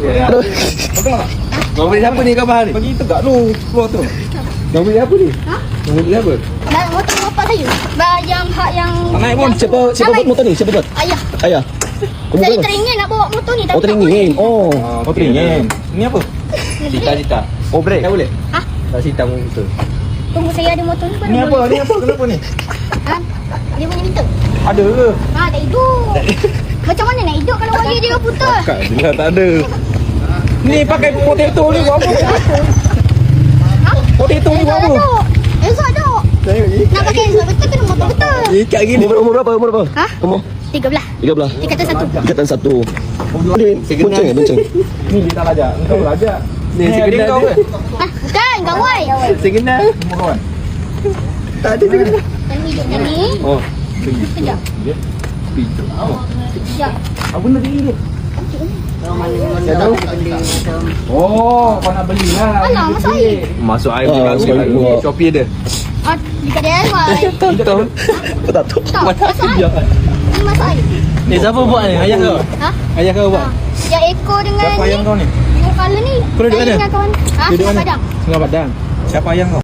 Aduh. Kau beli siapa ni khabar ni? Bagi tegak lu keluar tu. Kau beli apa ni? Ha? Kau beli apa? Dan motor bapak saya. Yang hak yang Naik pun. Siapa buat motor ni? Siapa buat? Ayah. Ayah. Kamu Saya buat? teringin nak bawa motor ni tapi Oh, tak teringin. Oh. Oh, teringin. Ni apa? Cita-cita. Oh, break. Tak boleh? Ha? Tak cita mu betul. Tunggu saya ada motor ni baru Ni apa? boleh. Ni apa? Kenapa ni? Ha? Dia punya minta. Ada ke? Ha, tak hidup. Macam mana nak hidup kalau wire dia putus? Kak bila tak ada. Ni pakai potato ni buat apa? Ha? Potato ni buat apa? Esok duk. Tengok ni. Nak pakai esok betul kena motor betul. Ikat gini. Umur berapa? Ha? Umur 13. 13. Tingkatan 1. Ikatan 1. Dia bonceng ya, bonceng. Ni dia tak lajak. Engkau lajak. Ni segenap kau dia. ke? Ha, bukan kawan. Segenap. Semua kawan. Tak ada segenap. Yang hidup yang ni. Oh. Sekejap. Dia. Pintu. Sekejap. Apa benda ni? Saya tahu. Oh, kau nak beli lah. Alah, masuk air. Masuk air Ah, langsung masuk kat air. Shopee ada. Ah, dekat DIY. Tahu. Tak tahu. Tak, masuk air. Ni masuk air. Ni siapa buat ni? Ayah kau? Ha? Ayah kau buat? Ha. Yang ekor dengan Siapa ayah kau ni? Yang color ni. Kau duduk Saya mana? dengan kawan. Ha, Duduk Sungai mana? Padang. Sungai Padang. Siapa ayah kau?